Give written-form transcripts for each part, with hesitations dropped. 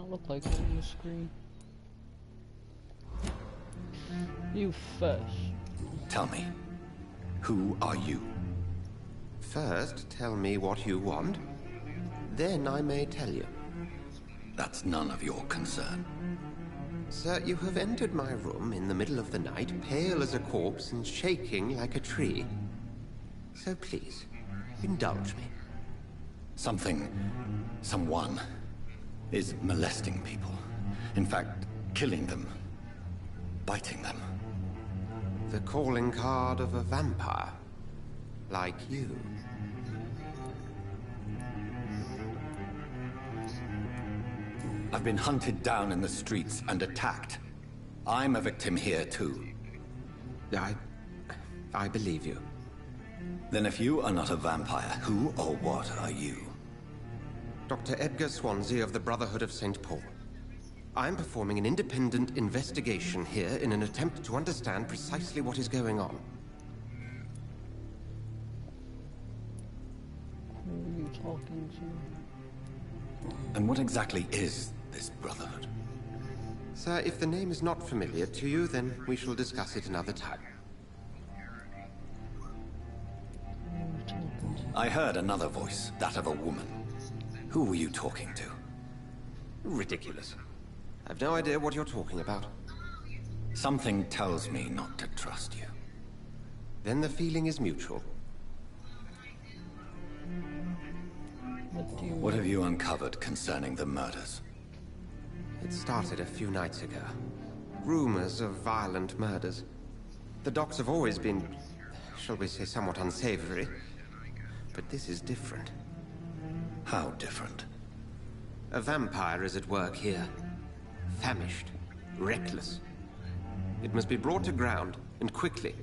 not look like that on the screen. You first. Tell me, who are you? First, tell me what you want. Then I may tell you. That's none of your concern. Sir, you have entered my room in the middle of the night, pale as a corpse and shaking like a tree. So please, indulge me. Someone is molesting people. In fact, killing them. Biting them. The calling card of a vampire. Like you. I've been hunted down in the streets and attacked. I'm a victim here too. I believe you. Then if you are not a vampire, who or what are you? Dr. Edgar Swansea of the Brotherhood of St. Paul. I'm performing an independent investigation here in an attempt to understand precisely what is going on. Who are you talking to? And what exactly is this Brotherhood? Sir, if the name is not familiar to you, then we shall discuss it another time. I heard another voice, that of a woman. Who were you talking to? Ridiculous. I've no idea what you're talking about. Something tells me not to trust you. Then the feeling is mutual. What have you uncovered concerning the murders? It started a few nights ago. Rumors of violent murders. The docs have always been, shall we say, somewhat unsavory. But this is different. How different? A vampire is at work here. Famished. Reckless. It must be brought to ground, and quickly.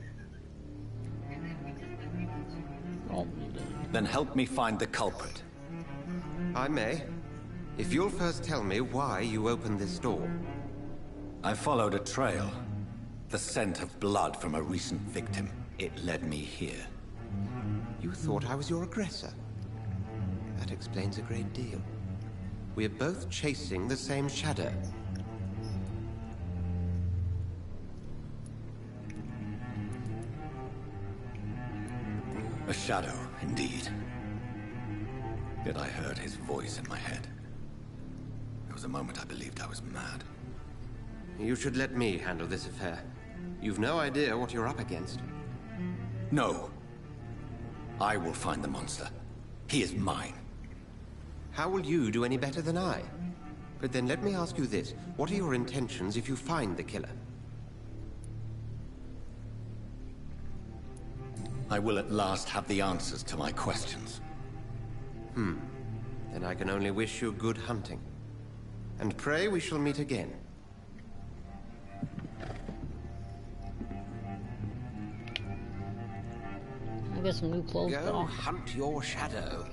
Then help me find the culprit. I may. If you'll first tell me why you opened this door. I followed a trail. The scent of blood from a recent victim. It led me here. You thought I was your aggressor. That explains a great deal. We're both chasing the same shadow. A shadow, indeed. Yet I heard his voice in my head. There was a moment I believed I was mad. You should let me handle this affair. You've no idea what you're up against. No. I will find the monster. He is mine. How will you do any better than I? But then let me ask you this. What are your intentions if you find the killer? I will at last have the answers to my questions. Then I can only wish you good hunting. And pray we shall meet again. I got some new clothes. Go hunt your shadow.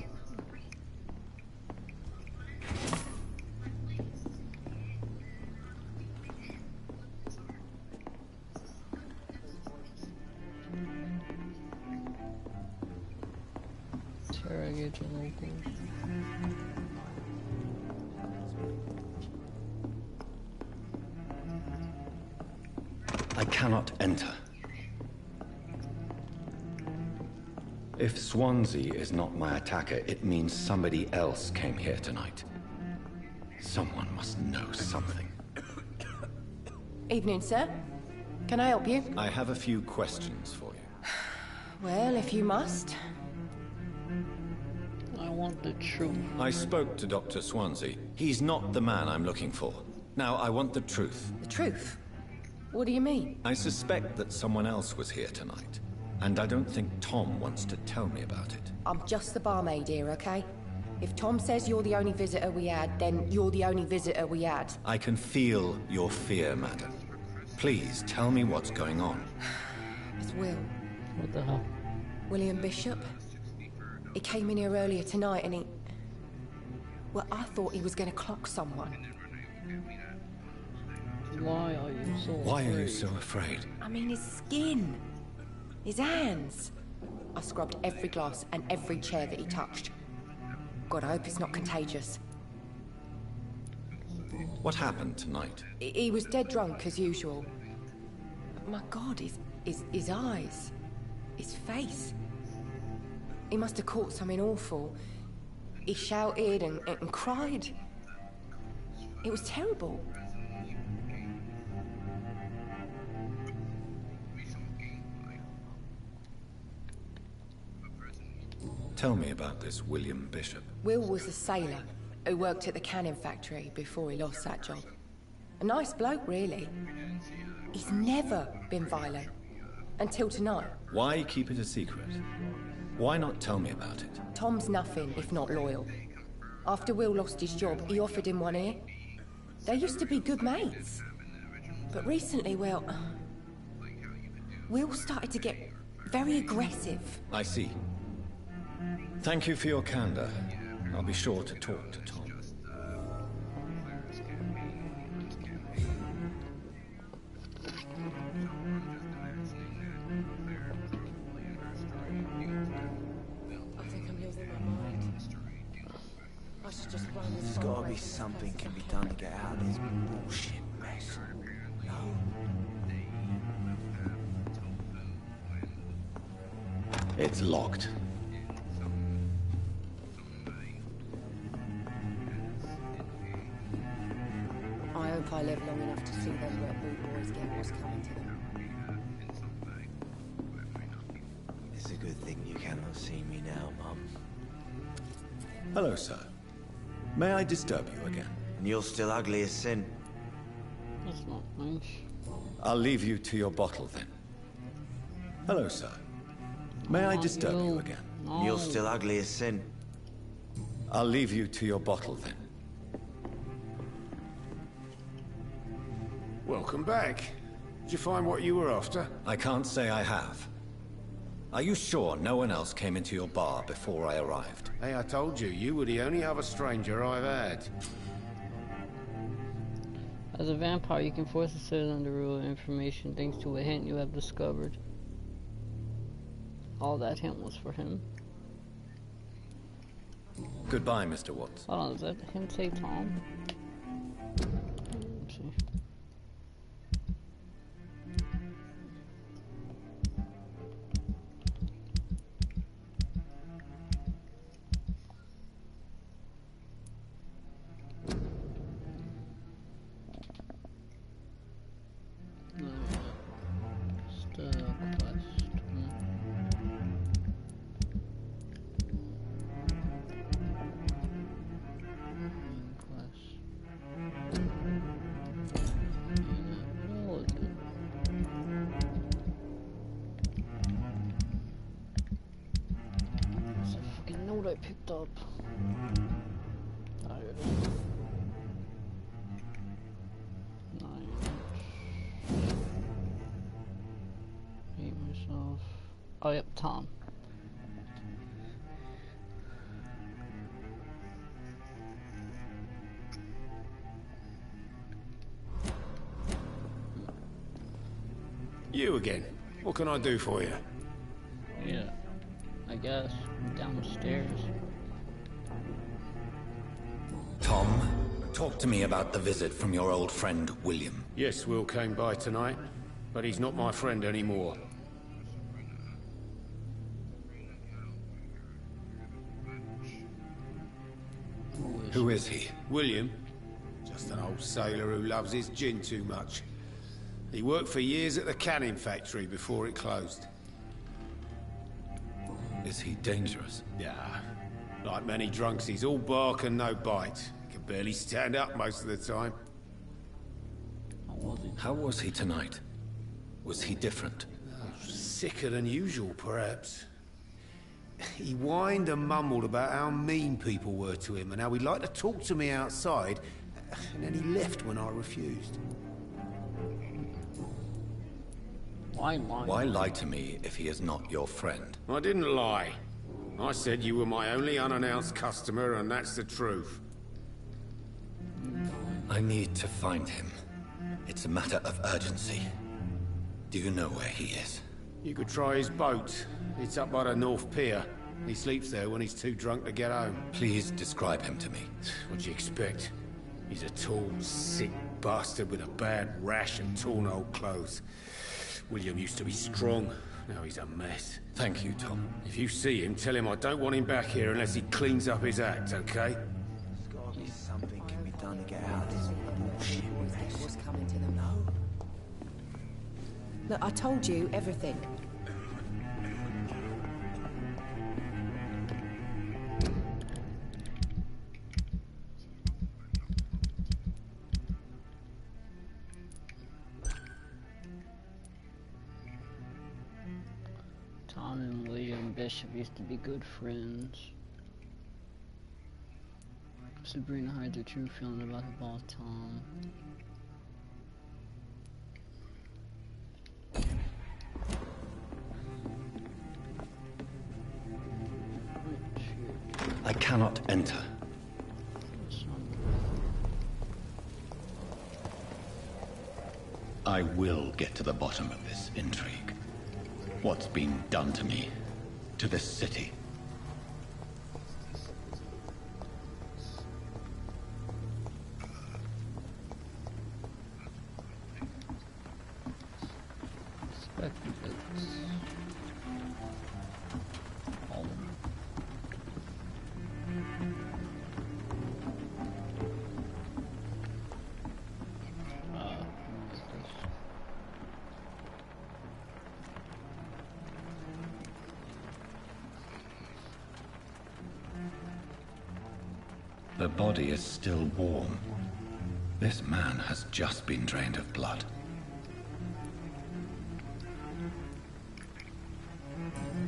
Interrogate your locals. I cannot enter. If Swansea is not my attacker, it means somebody else came here tonight. Someone must know something. Evening, sir. Can I help you? I have a few questions for you. Well, if you must. I want the truth. I spoke to Dr. Swansea. He's not the man I'm looking for. Now, I want the truth. The truth? What do you mean? I suspect that someone else was here tonight. And I don't think Tom wants to tell me about it. I'm just the barmaid here, okay? If Tom says you're the only visitor we had, then you're the only visitor we had. I can feel your fear, madam. Please, tell me what's going on. It's Will. What the hell? William Bishop. He came in here earlier tonight and he... Well, I thought he was going to clock someone. Why are you so Why afraid? are you so afraid? I mean, his skin. His hands. I scrubbed every glass and every chair that he touched. God, I hope it's not contagious. What happened tonight? He was dead drunk as usual. My God, his eyes, his face. He must have caught something awful. He shouted and cried. It was terrible. Tell me about this William Bishop. Will was a sailor who worked at the canning factory before he lost that job. A nice bloke, really. He's never been violent. Until tonight. Why keep it a secret? Why not tell me about it? Tom's nothing if not loyal. After Will lost his job, he offered him one ear. They used to be good mates. But recently, well, Will started to get very aggressive. I see. Thank you for your candor. I'll be sure to talk to Tom. I think I'm losing my mind. I should just run this. There's gotta be something can be done to get out of this bullshit mess. No. It's locked. I hope I live long enough to see them wet boot boys get what's coming to them. It's a good thing you cannot see me now, Mum. Hello, sir. May I disturb you again? And you're still ugly as sin. That's not nice. I'll leave you to your bottle then. Hello, sir. May I disturb you again? No. You're still ugly as sin. I'll leave you to your bottle then. Welcome back. Did you find what you were after? I can't say I have. Are you sure no one else came into your bar before I arrived? Hey, I told you, you were the only other stranger I've had. As a vampire, you can force a citizen to reveal information thanks to a hint you have discovered. All that hint was for him. Goodbye, Mr. Watts. Hold on, does that hint say Tom? Let's see. I picked up. There it is. 9. Hate myself. Oh yep, Tom. You again. What can I do for you? Yeah, I guess. Downstairs. Tom, talk to me about the visit from your old friend, William. Yes, Will came by tonight, but he's not my friend anymore. Who is he? William? Just an old sailor who loves his gin too much. He worked for years at the canning factory before it closed. Is he dangerous? Yeah. Like many drunks, he's all bark and no bite. Can barely stand up most of the time. How was he tonight? Was he different? Sicker than usual, perhaps. He whined and mumbled about how mean people were to him and how he'd like to talk to me outside, and then he left when I refused. Why lie to me if he is not your friend? I didn't lie. I said you were my only unannounced customer, and that's the truth. I need to find him. It's a matter of urgency. Do you know where he is? You could try his boat. It's up by the North Pier. He sleeps there when he's too drunk to get home. Please describe him to me. What'd you expect? He's a tall, sick bastard with a bad rash and torn old clothes. William used to be strong. Now he's a mess. Thank you, Tom. If you see him, tell him I don't want him back here unless he cleans up his act, okay? There's gotta be something can be done to get out of this bullshit mess. What's coming to them? No. Look, I told you everything. Tom and William Bishop used to be good friends. Sabrina hides her true feeling about her boss, Tom. I cannot enter. I will get to the bottom of this intrigue. What's been done to me, to this city. The body is still warm. This man has just been drained of blood.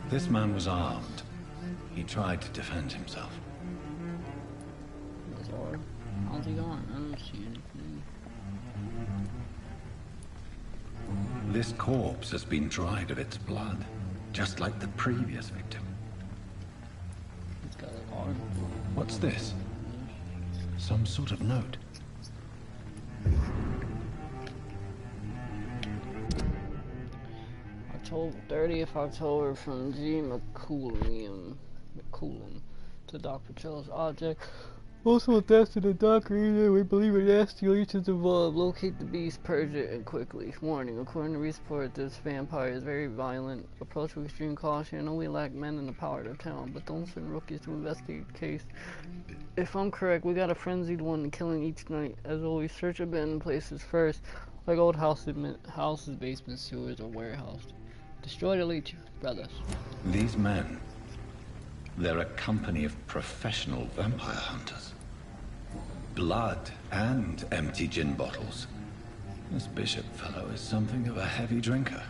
This man was armed. He tried to defend himself. How's he going? I don't see anything. This corpse has been dried of its blood, just like the previous victim. He's got an arm. What's this? Some sort of note. October 30th October from G. McCoolum to Dr. Patrol's object. Also attached to the document, we believe an nasty leech is involved. Locate the beast, purge it, and quickly. Warning, according to report, this vampire is very violent. Approach with extreme caution. I know we lack men in the power of town, but don't send rookies to investigate the case. If I'm correct, we got a frenzied one killing each night. As always, search abandoned places first, like old houses, basements, sewers, or warehouse. Destroy the leech, brothers. These men, they're a company of professional vampire hunters. Blood and empty gin bottles. This Bishop fellow is something of a heavy drinker.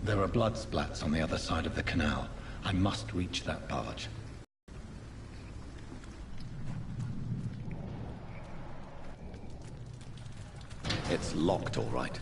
There are blood splats on the other side of the canal. I must reach that barge. It's locked, all right.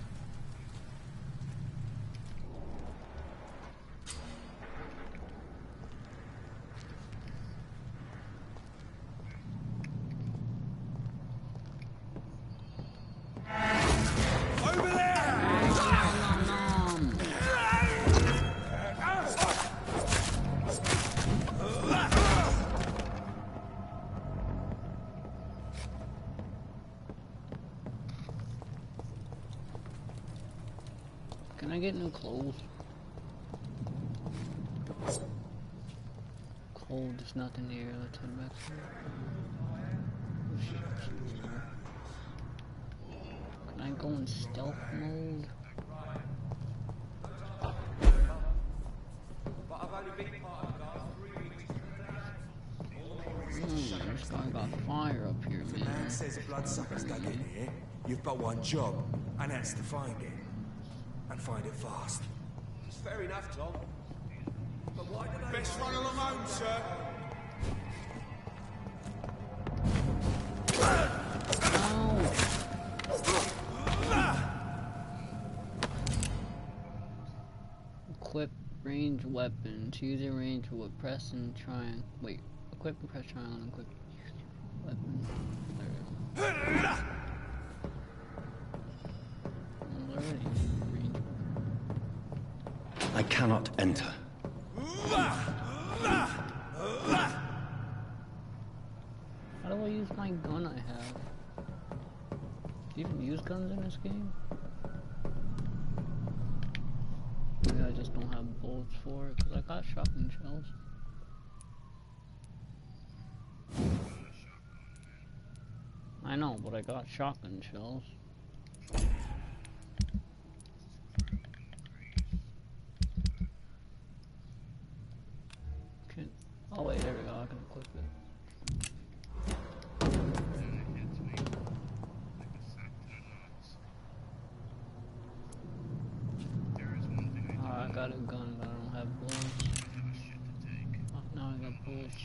Can I get new clothes? Cold, there's nothing there. Let's head back to Can I go in stealth mode? This guy got fire up here, man. Man says a bloodsucker's dug in here. You've but one job, and that's to find it. And find it fast. It's fair enough, Tom. But why did I... Best run along home, sir. Equip range weapon. Choose a range with press and triangle. Wait, equip and press triangle and equip weapon. There we go. I cannot enter. Where's my gun I have? Do you even use guns in this game? Maybe I just don't have bullets for it, because I got shotgun shells. I know, but I got shotgun shells. Oh wait, there we go, I can equip it. I got a gun, but I don't have bullets. Oh, now I got bullets.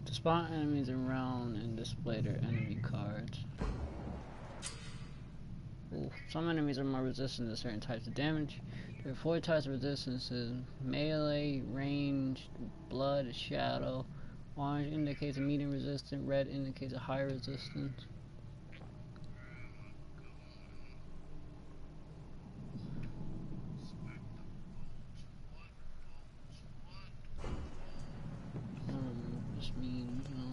To spot enemies around and display their enemy cards. Ooh, some enemies are more resistant to certain types of damage. There are 4 types of resistances: melee, ranged, blood, shadow. Orange indicates a medium resistance, red indicates a high resistance. I don't know what this means, no.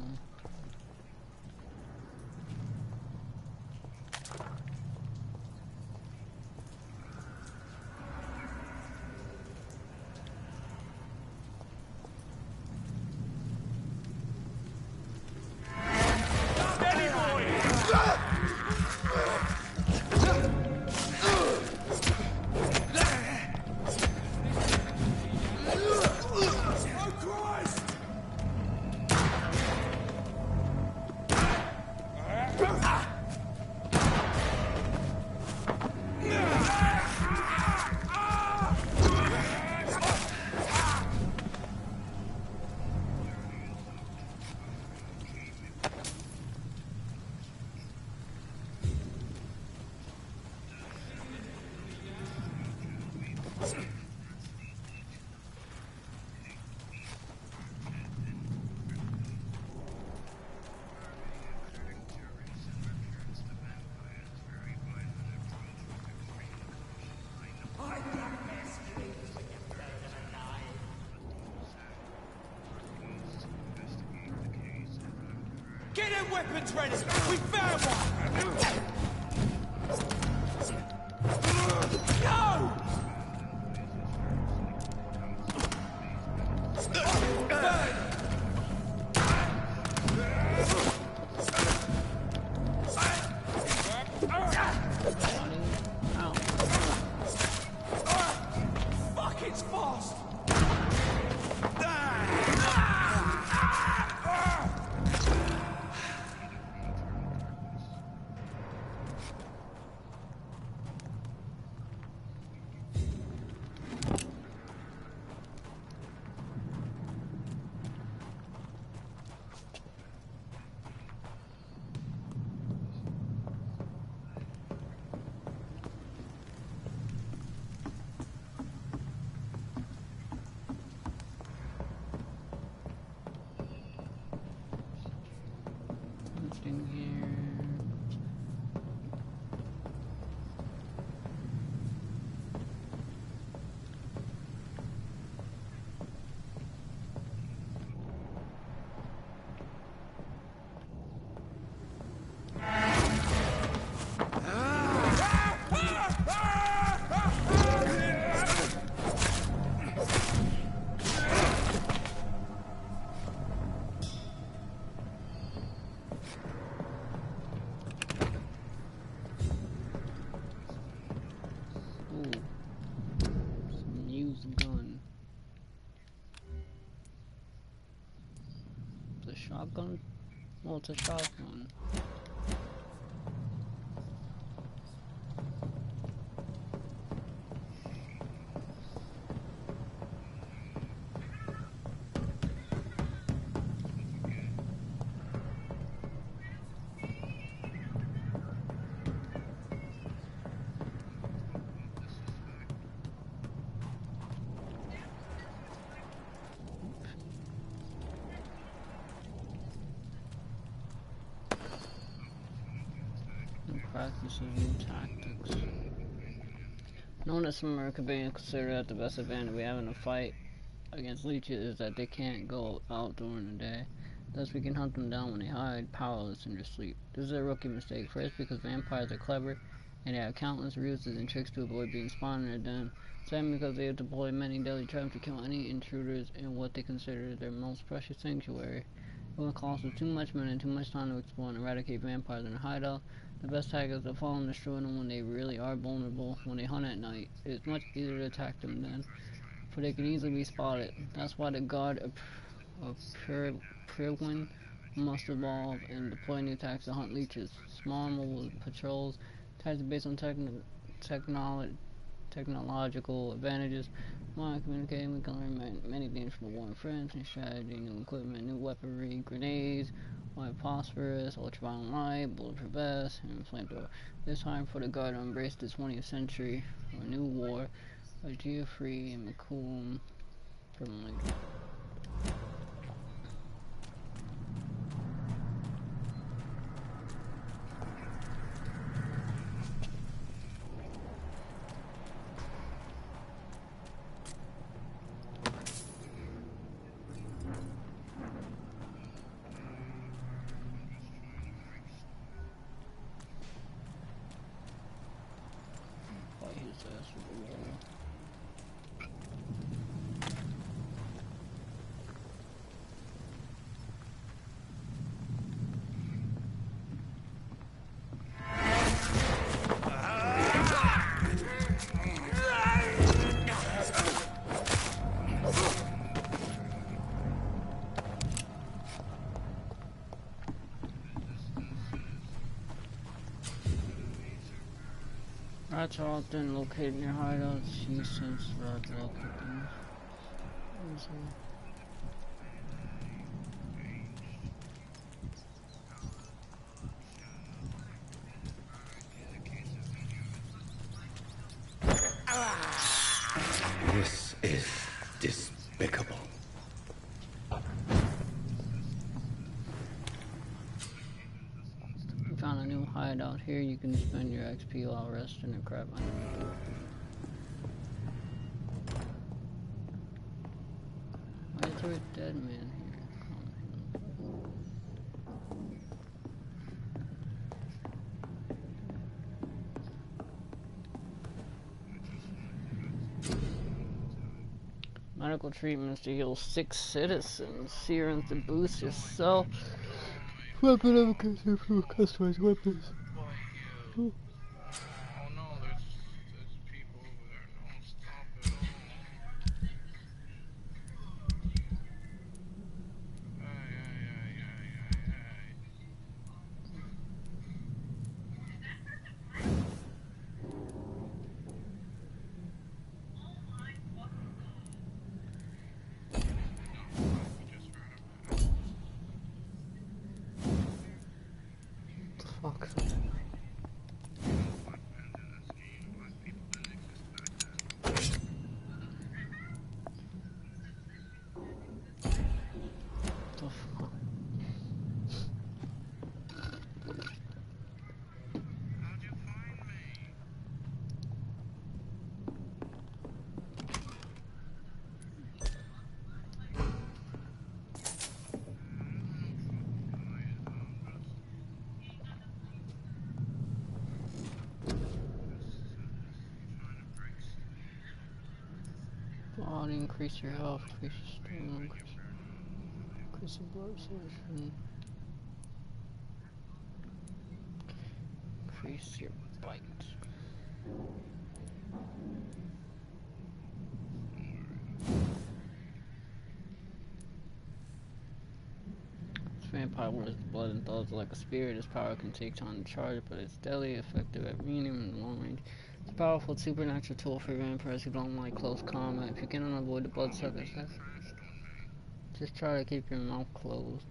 Get them weapons ready! We found one! No! Fuck, it's fast! Nothing here. Gun. The shotgun? Well, it's a shotgun. Practice of new tactics. Known as some Caribbean consider that the best advantage we have in a fight against leeches is that they can't go out during the day. Thus we can hunt them down when they hide, powerless in their sleep. This is a rookie mistake, first because vampires are clever and they have countless ruses and tricks to avoid being spawned in their den. Second because they have deployed many deadly traps to kill any intruders in what they consider their most precious sanctuary. It will cost us too much money and too much time to explore and eradicate vampires in a hideout. The best tactic is to follow and destroy them when they really are vulnerable. When they hunt at night, it is much easier to attack them then, for they can easily be spotted. That's why the guard of Purwin must evolve and deploy new attacks to hunt leeches. Small mobile patrols, tactics based on technological advantages. While communicating, we can learn many things from the war and friends, new strategy, new equipment, new weaponry, grenades, white phosphorus, ultraviolet light, bulletproof vest, and flamethrower. It's time for the guard to embrace the 20th century, a new war, a Geoffrey and McCool permanently. Rats are often located near hideouts. Use sense rats locate them. This is despicable. You found a new hideout here. You can spend your XP while resting and crap. Why is there a dead man here? Medical treatments to heal 6 citizens. Serums to boost yourself. Weapon application for customized weapons. Oh. Oh no, there's people over there. Don't stop it. Fuck. Body increase your health, increase your stamina, increase your blood circulation, increase your bite. This vampire wears blood and thoughts like a spirit. His power can take time to charge, but it's deadly effective at medium and long range. It's a powerful supernatural tool for vampires who don't like close combat. If you cannot avoid the bloodsuckers, just try to keep your mouth closed.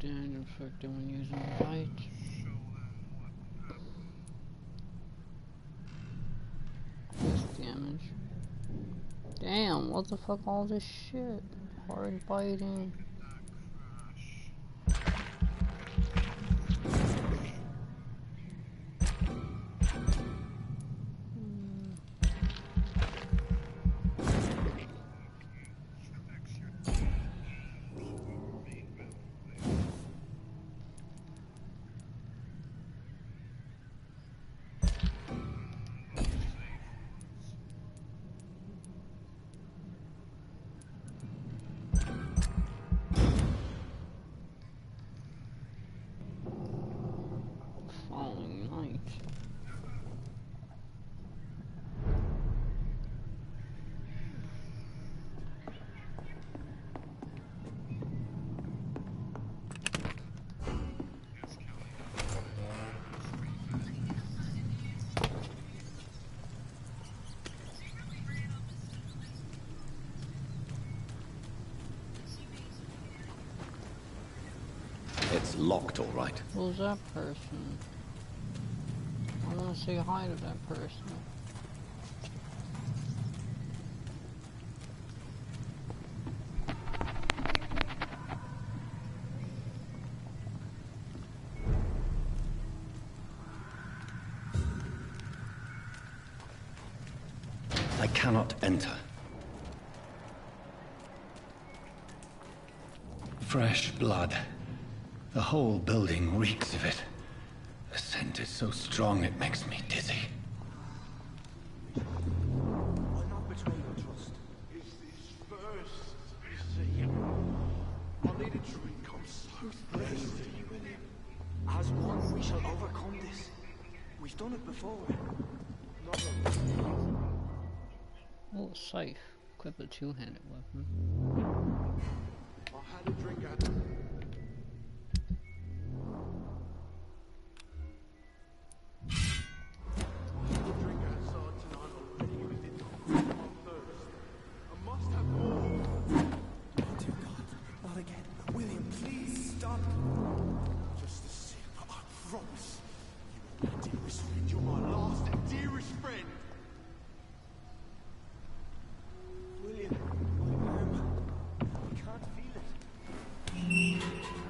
damage inflicted when using light. This damage. Damn, what the fuck all this shit? Hard biting. Falling night. It's locked, all right. Who's that person? I want to say hi to that person. I cannot enter. Fresh blood. The whole building reeks of it. The scent is so strong it makes me dizzy. Why not betray your trust? It's this first, you see. I need a drink, I'm so thirsty, William. As one, we shall overcome this. We've done it before. Oh, safe. Equip a two-handed weapon. I had a drink at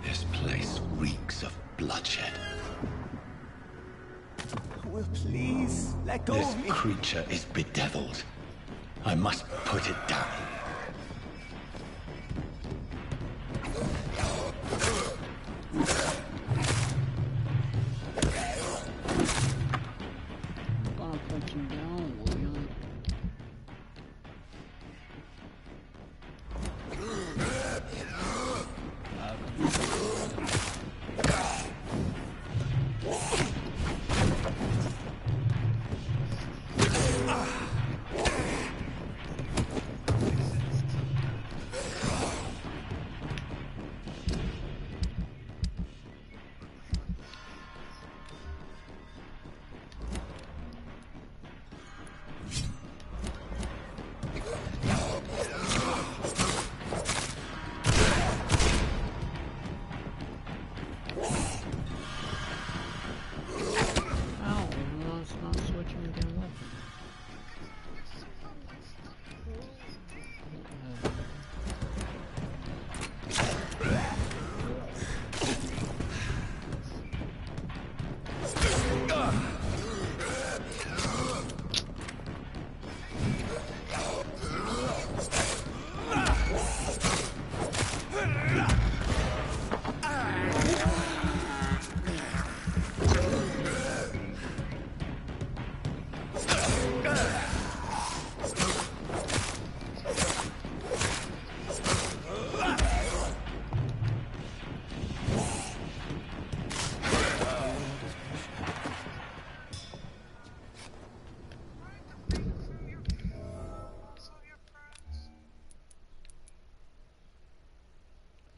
This place reeks of bloodshed. Will please let go This of me. creature is bedeviled. I must put it down. I'm gonna put you down, William.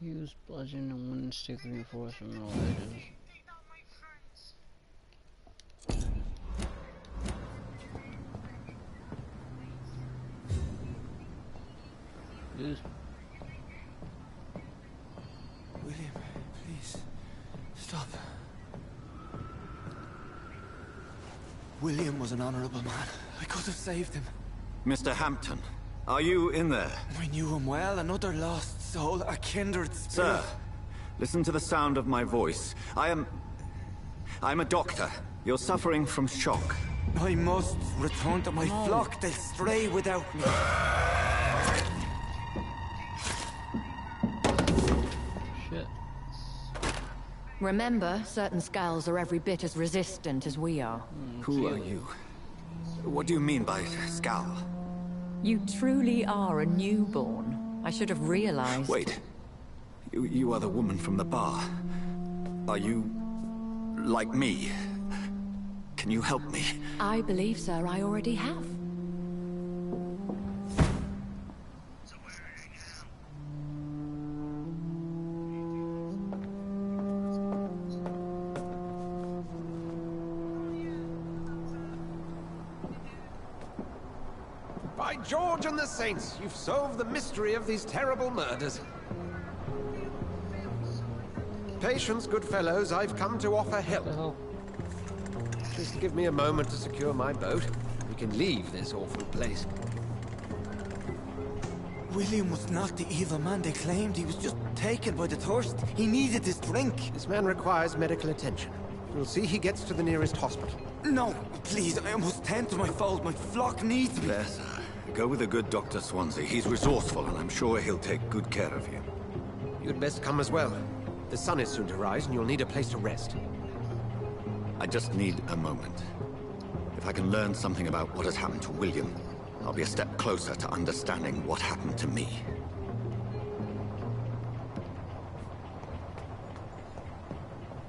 Use bludgeon and wooden stick reinforcement all edges. William, please. William was an honorable man. I could have saved him. Mr. Hampton, are you in there? I knew him well, another lost soul, a kindred spirit. Sir, listen to the sound of my voice. I'm a doctor. You're suffering from shock. I must return to my flock. They'll stray without me. Shit. Remember, certain skulls are every bit as resistant as we are. Who are you? What do you mean by scowl? You truly are a newborn. I should have realized. Wait. You are the woman from the bar. Are you... like me? Can you help me? I believe, sir, I already have. By George and the Saints, you've solved the mystery of these terrible murders. Patience, good fellows, I've come to offer help. Just give me a moment to secure my boat. We can leave this awful place. William was not the evil man they claimed. He was just taken by the thirst. He needed this drink. This man requires medical attention. We'll see he gets to the nearest hospital. No, please, I must tend to my fold. My flock needs me. There, sir. Go with the good Dr. Swansea. He's resourceful, and I'm sure he'll take good care of you. You'd best come as well. The sun is soon to rise, and you'll need a place to rest. I just need a moment. If I can learn something about what has happened to William, I'll be a step closer to understanding what happened to me.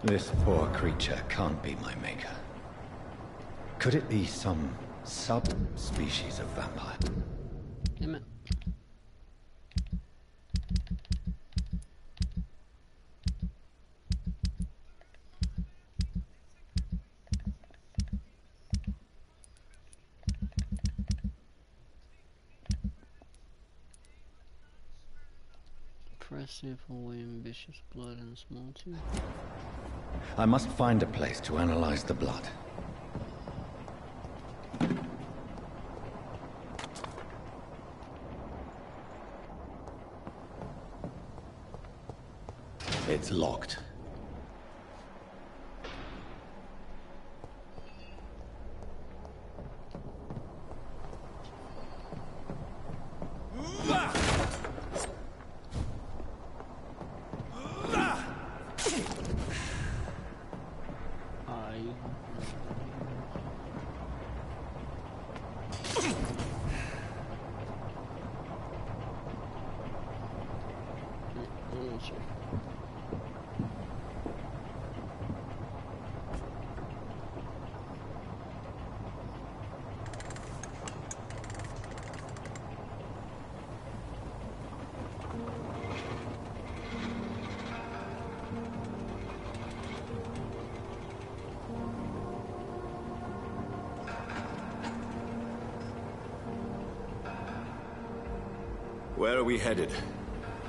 This poor creature can't be my maker. Could it be some subspecies of vampire? Damn it. Impressive, holy ambitious blood and small tooth. I must find a place to analyze the blood. It's locked. Where are we headed?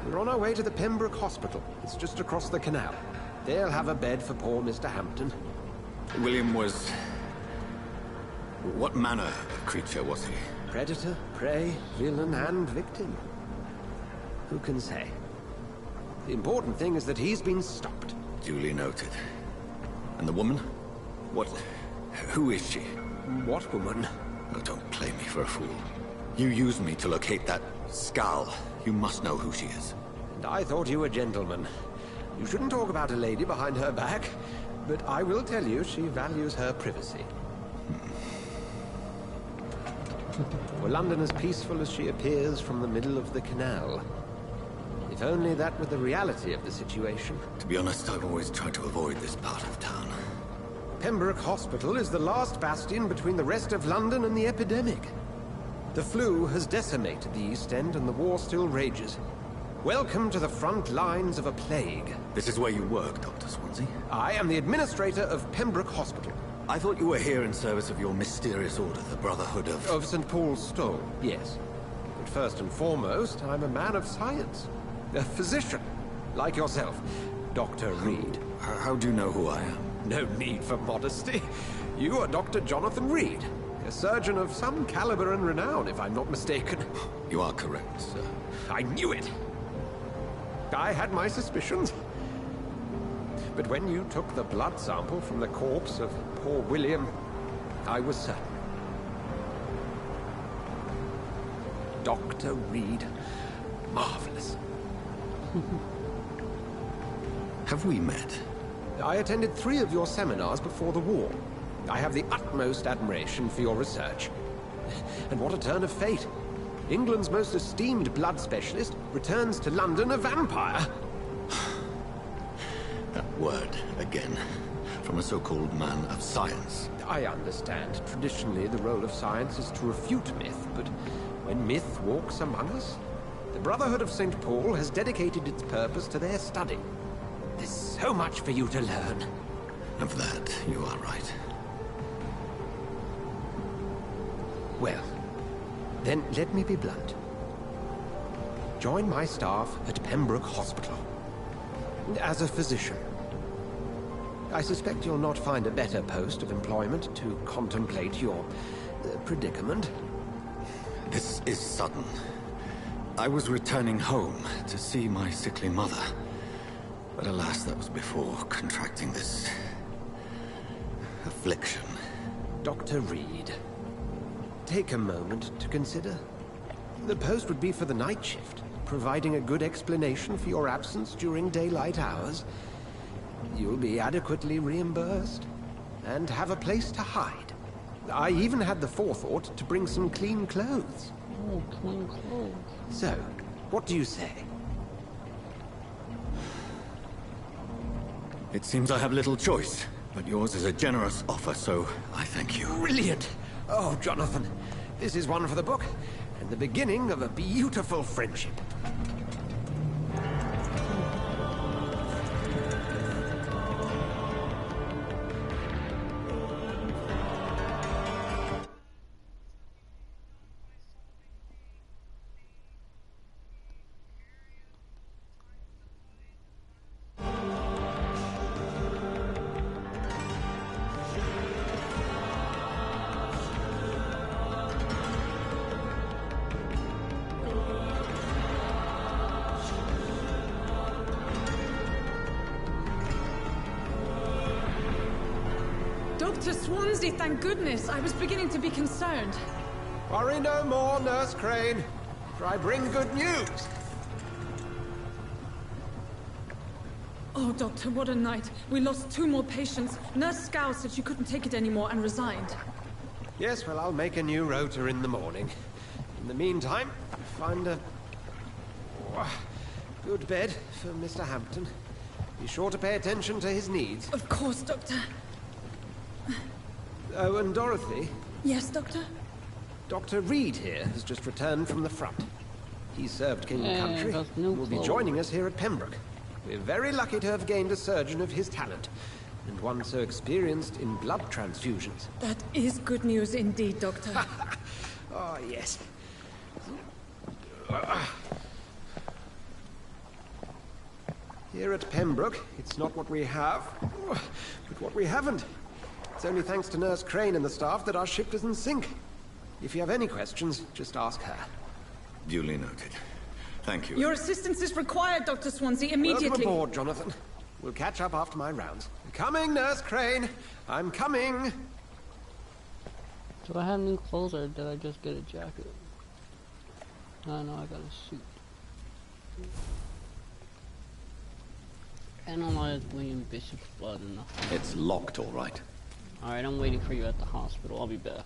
We're on our way to the Pembroke Hospital. It's just across the canal. They'll have a bed for poor Mr. Hampton. William was... what manner of creature was he? Predator, prey, villain, and victim. Who can say? The important thing is that he's been stopped. Duly noted. And the woman? What... who is she? What woman? Oh, don't play me for a fool. You used me to locate that skull. You must know who she is. And I thought you a gentleman. You shouldn't talk about a lady behind her back, but I will tell you she values her privacy. Were London as peaceful as she appears from the middle of the canal? If only that were the reality of the situation. To be honest, I've always tried to avoid this part of town. Pembroke Hospital is the last bastion between the rest of London and the epidemic. The flu has decimated the East End and the war still rages. Welcome to the front lines of a plague. This is where you work, Dr. Swansea? I am the administrator of Pembroke Hospital. I thought you were here in service of your mysterious order, the Brotherhood of... Of St. Paul's Stole, yes. But first and foremost, I'm a man of science. A physician, like yourself, Dr. Reed. How do you know who I am? No need for modesty. You are Dr. Jonathan Reed, a surgeon of some caliber and renown, if I'm not mistaken. You are correct, sir. I knew it! I had my suspicions. But when you took the blood sample from the corpse of poor William, I was certain. Dr. Reed. Marvelous. Have we met? I attended 3 of your seminars before the war. I have the utmost admiration for your research. And what a turn of fate. England's most esteemed blood specialist returns to London a vampire. That word, again. From a so-called man of science. I understand. Traditionally, the role of science is to refute myth, but when myth walks among us, the Brotherhood of St. Paul has dedicated its purpose to their study. There's so much for you to learn. Of that, you are right. Well, then let me be blunt. Join my staff at Pembroke Hospital. As a physician. I suspect you'll not find a better post of employment to contemplate your predicament. This is sudden. I was returning home to see my sickly mother. But alas, that was before contracting this affliction. Dr. Reed, take a moment to consider. The post would be for the night shift, providing a good explanation for your absence during daylight hours. You'll be adequately reimbursed, and have a place to hide. I even had the forethought to bring some clean clothes. Oh, clean clothes. So, what do you say? It seems I have little choice, but yours is a generous offer, so I thank you. Brilliant! Oh, Jonathan, this is one for the book, and the beginning of a beautiful friendship. Dr. Swansea, thank goodness. I was beginning to be concerned. Worry no more, Nurse Crane, for I bring good news. Oh, Doctor, what a night. We lost 2 more patients. Nurse Scow said she couldn't take it anymore and resigned. Yes, well, I'll make a new rota in the morning. In the meantime, find a good bed for Mr. Hampton. Be sure to pay attention to his needs. Of course, Doctor. Oh, and Dorothy? Yes, Doctor? Dr. Reed here has just returned from the front. He served King and Country and will be joining us here at Pembroke. We're very lucky to have gained a surgeon of his talent, and one so experienced in blood transfusions. That is good news indeed, Doctor. Oh, yes. Here at Pembroke, it's not what we have, but what we haven't. It's only thanks to Nurse Crane and the staff that our ship doesn't sink. If you have any questions, just ask her. Duly noted. Thank you. Your assistance is required, Dr. Swansea, immediately. Welcome aboard, Jonathan. We'll catch up after my rounds. Coming, Nurse Crane. I'm coming. Do I have new clothes or did I just get a jacket? I know I got a suit. Analyze William Bishop's blood enough. It's locked, all right. Alright, I'm waiting for you at the hospital. I'll be back.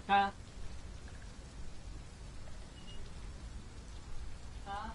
Huh? Huh?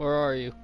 Where are you?